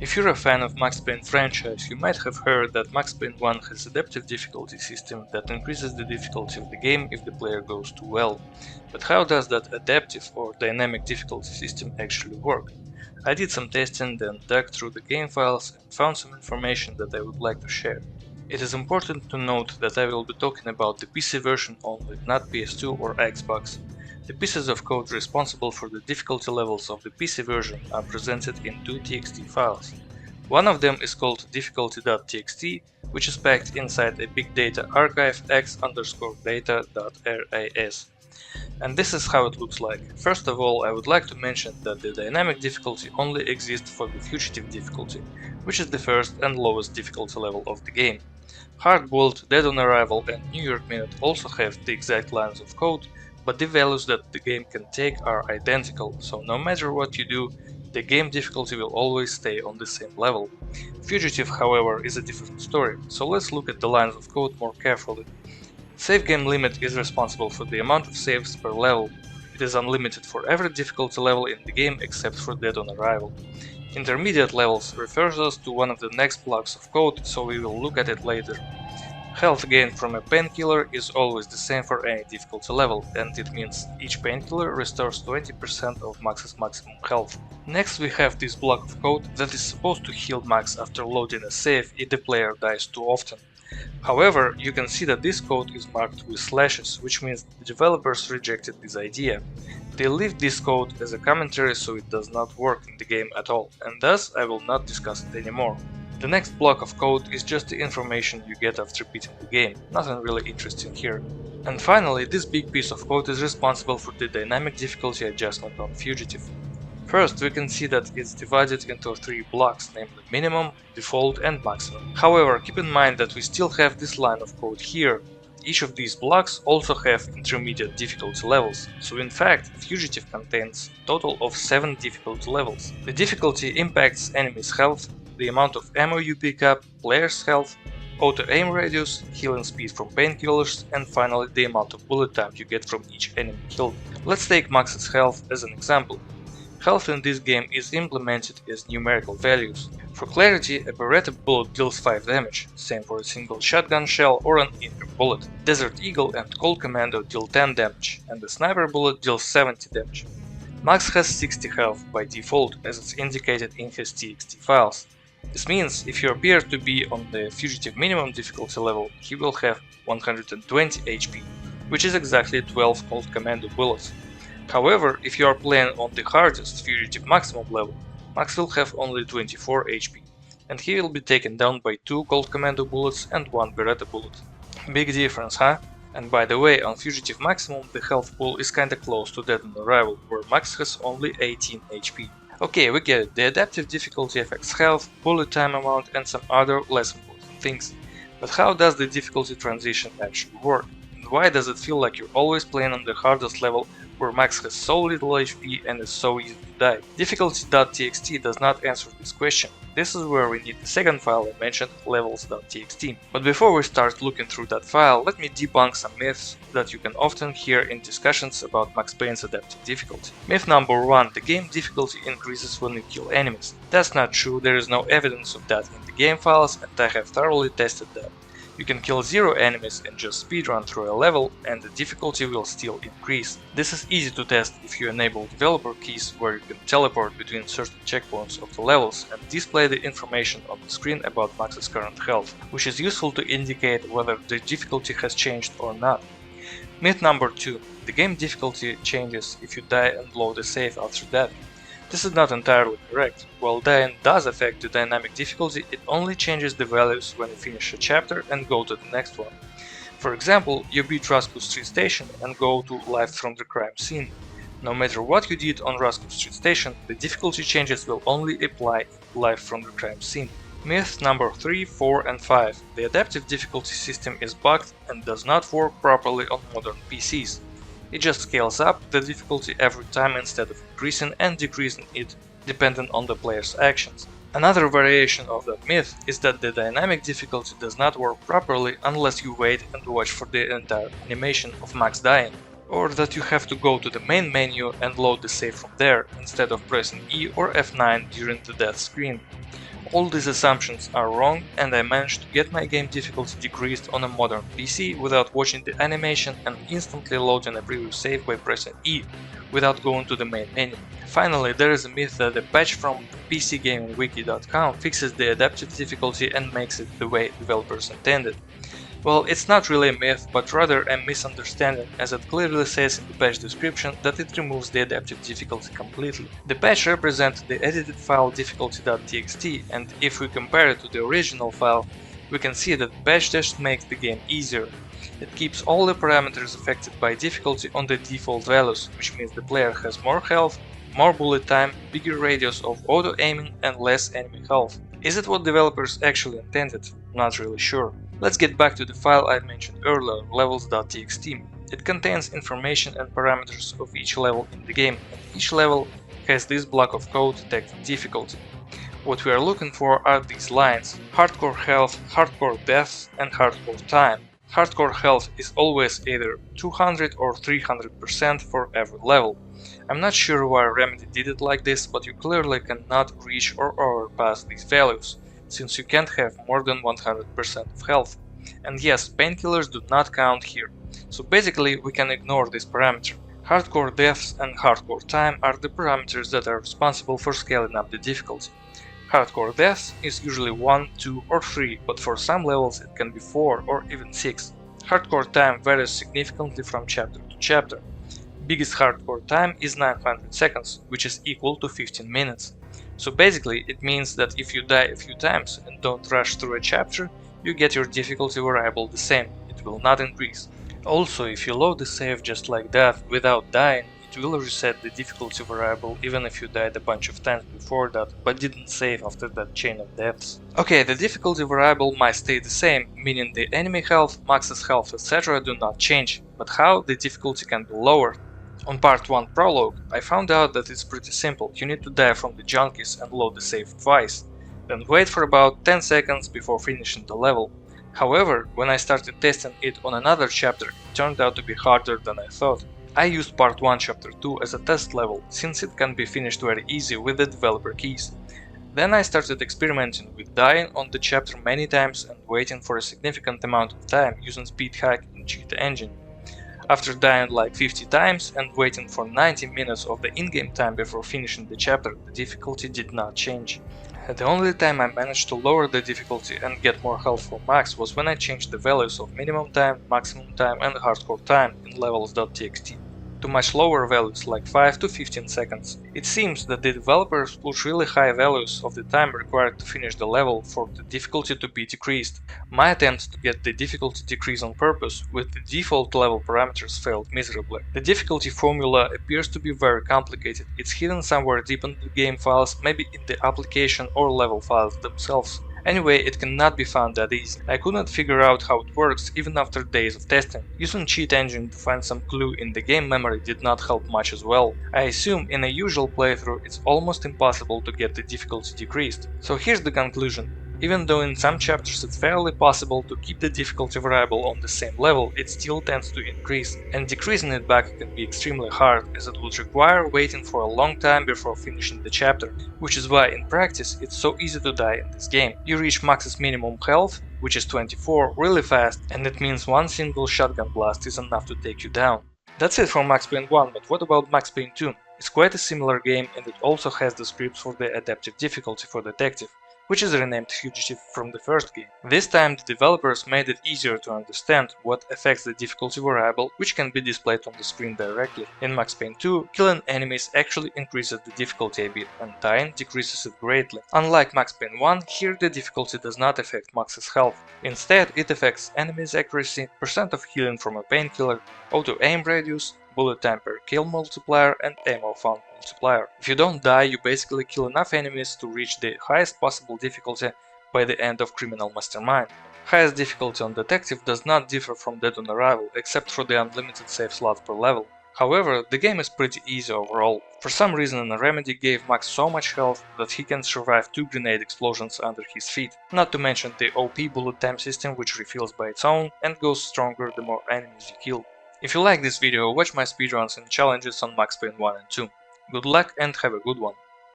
If you're a fan of Max Payne franchise, you might have heard that Max Payne 1 has adaptive difficulty system that increases the difficulty of the game if the player goes too well. But how does that adaptive or dynamic difficulty system actually work? I did some testing, then dug through the game files and found some information that I would like to share. It is important to note that I will be talking about the PC version only, not PS2 or Xbox. The pieces of code responsible for the difficulty levels of the PC version are presented in two TXT files. One of them is called difficulty.txt, which is packed inside a big data archive x_data.ras. And this is how it looks like. First of all, I would like to mention that the dynamic difficulty only exists for the fugitive difficulty, which is the first and lowest difficulty level of the game. Hardboiled, Dead on Arrival and New York Minute also have the exact lines of code, but the values that the game can take are identical, so no matter what you do, the game difficulty will always stay on the same level. Fugitive, however, is a different story, so let's look at the lines of code more carefully. Save game limit is responsible for the amount of saves per level. It is unlimited for every difficulty level in the game except for Dead on Arrival. Intermediate levels refers us to one of the next blocks of code, so we will look at it later. Health gain from a painkiller is always the same for any difficulty level, and it means each painkiller restores 20% of Max's maximum health. Next we have this block of code that is supposed to heal Max after loading a save if the player dies too often. However, you can see that this code is marked with slashes, which means the developers rejected this idea. They left this code as a commentary, so it does not work in the game at all, and thus I will not discuss it anymore. The next block of code is just the information you get after beating the game, nothing really interesting here. And finally, this big piece of code is responsible for the dynamic difficulty adjustment on Fugitive. First, we can see that it's divided into three blocks, namely minimum, default and maximum. However, keep in mind that we still have this line of code here. Each of these blocks also have intermediate difficulty levels, so in fact, Fugitive contains a total of 7 difficulty levels. The difficulty impacts enemies' health, the amount of ammo you pick up, player's health, auto-aim radius, healing speed from painkillers, and finally the amount of bullet time you get from each enemy killed. Let's take Max's health as an example. Health in this game is implemented as numerical values. For clarity, a Beretta bullet deals 5 damage, same for a single shotgun shell or an inner bullet. Desert Eagle and Colt Commando deal 10 damage, and the sniper bullet deals 70 damage. Max has 60 health by default, as it's indicated in his TXT files. This means if you appear to be on the Fugitive minimum difficulty level, he will have 120 HP, which is exactly 12 Colt Commando bullets. However, if you are playing on the hardest Fugitive maximum level, Max will have only 24 HP, and he will be taken down by 2 Colt Commando bullets and 1 Beretta bullet. Big difference, huh? And by the way, on Fugitive maximum the health pool is kinda close to Dead on Arrival, where Max has only 18 HP. Okay, we get it, the adaptive difficulty affects health, bullet time amount and some other less important things. But how does the difficulty transition actually work? And why does it feel like you're always playing on the hardest level where Max has so little HP and is so easy to die? Difficulty.txt does not answer this question. This is where we need the second file I mentioned, levels.txt. But before we start looking through that file, let me debunk some myths that you can often hear in discussions about Max Payne's adaptive difficulty. Myth number 1, the game difficulty increases when you kill enemies. That's not true, there is no evidence of that in the game files and I have thoroughly tested that. You can kill 0 enemies and just speedrun through a level and the difficulty will still increase. This is easy to test if you enable developer keys where you can teleport between certain checkpoints of the levels and display the information on the screen about Max's current health, which is useful to indicate whether the difficulty has changed or not. Myth number 2. The game difficulty changes if you die and load a save after that. This is not entirely correct. While dying does affect the dynamic difficulty, it only changes the values when you finish a chapter and go to the next one. For example, you beat Roscoe Street Station and go to Live from the Crime Scene. No matter what you did on Roscoe Street Station, the difficulty changes will only apply Live from the Crime Scene. Myth number 3, 4 and 5. The adaptive difficulty system is bugged and does not work properly on modern PCs. It just scales up the difficulty every time instead of increasing and decreasing it depending on the player's actions. Another variation of that myth is that the dynamic difficulty does not work properly unless you wait and watch for the entire animation of Max dying. or that you have to go to the main menu and load the save from there instead of pressing E or F9 during the death screen. All these assumptions are wrong, and I managed to get my game difficulty decreased on a modern PC without watching the animation and instantly loading a previous save by pressing E without going to the main menu. Finally, there is a myth that a patch from PCGamingWiki.com fixes the adaptive difficulty and makes it the way developers intended. Well, it's not really a myth, but rather a misunderstanding, as it clearly says in the patch description that it removes the adaptive difficulty completely. The patch represents the edited file difficulty.txt, and if we compare it to the original file, we can see that the patch just makes the game easier. It keeps all the parameters affected by difficulty on the default values, which means the player has more health, more bullet time, bigger radius of auto-aiming and less enemy health. Is it what developers actually intended? Not really sure. Let's get back to the file I mentioned earlier, levels.txt. It contains information and parameters of each level in the game, and each level has this block of code tagged difficulty. What we are looking for are these lines: hardcore health, hardcore death, and hardcore time. Hardcore health is always either 200 or 300% for every level. I'm not sure why Remedy did it like this, but you clearly cannot reach or overpass these values, since you can't have more than 100% of health. And yes, painkillers do not count here, so basically we can ignore this parameter. Hardcore deaths and hardcore time are the parameters that are responsible for scaling up the difficulty. Hardcore deaths is usually 1, 2 or 3, but for some levels it can be 4 or even 6. Hardcore time varies significantly from chapter to chapter. Biggest hardcore time is 900 seconds, which is equal to 15 minutes. So basically it means that if you die a few times and don't rush through a chapter, you get your difficulty variable the same, it will not increase. Also, if you load the save just like that without dying, it will reset the difficulty variable even if you died a bunch of times before that, but didn't save after that chain of deaths. Okay, the difficulty variable might stay the same, meaning the enemy health, max's health, etc. do not change, but how the difficulty can be lowered? On part 1 prologue, I found out that it's pretty simple. You need to die from the junkies and load the save twice, then wait for about 10 seconds before finishing the level. However, when I started testing it on another chapter, it turned out to be harder than I thought. I used part 1 chapter 2 as a test level, since it can be finished very easy with the developer keys. Then I started experimenting with dying on the chapter many times and waiting for a significant amount of time using speed hack and cheat engine. After dying like 50 times and waiting for 90 minutes of the in-game time before finishing the chapter, the difficulty did not change. The only time I managed to lower the difficulty and get more health for max was when I changed the values of minimum time, maximum time and hardcore time in levels.txt to much lower values like 5 to 15 seconds. It seems that the developers put really high values of the time required to finish the level for the difficulty to be decreased. My attempts to get the difficulty decrease on purpose with the default level parameters failed miserably. The difficulty formula appears to be very complicated. It's hidden somewhere deep in the game files, maybe in the application or level files themselves. Anyway, it cannot be found that easy. I could not figure out how it works even after days of testing. Using cheat engine to find some clue in the game memory did not help much as well. I assume in a usual playthrough it's almost impossible to get the difficulty decreased. So here's the conclusion. Even though in some chapters it's fairly possible to keep the difficulty variable on the same level, it still tends to increase, and decreasing it back can be extremely hard, as it would require waiting for a long time before finishing the chapter, which is why in practice it's so easy to die in this game. You reach max's minimum health, which is 24, really fast, and it means one single shotgun blast is enough to take you down. That's it for Max Payne 1, but what about Max Payne 2? It's quite a similar game, and it also has the scripts for the adaptive difficulty for detective, which is renamed Fugitive from the first game. This time the developers made it easier to understand what affects the difficulty variable, which can be displayed on the screen directly. In Max Payne 2, killing enemies actually increases the difficulty a bit, and dying decreases it greatly. Unlike Max Payne 1, here the difficulty does not affect Max's health. Instead, it affects enemies' accuracy, percent of healing from a painkiller, auto-aim radius, bullet time per kill multiplier and ammo found multiplier. If you don't die, you basically kill enough enemies to reach the highest possible difficulty by the end of Criminal Mastermind. Highest difficulty on Detective does not differ from Dead on Arrival, except for the unlimited save slots per level. However, the game is pretty easy overall. For some reason, Remedy gave Max so much health that he can survive 2 grenade explosions under his feet, not to mention the OP bullet time system, which refills by its own and goes stronger the more enemies you kill. If you like this video, watch my speedruns and challenges on Max Payne 1 and 2. Good luck and have a good one!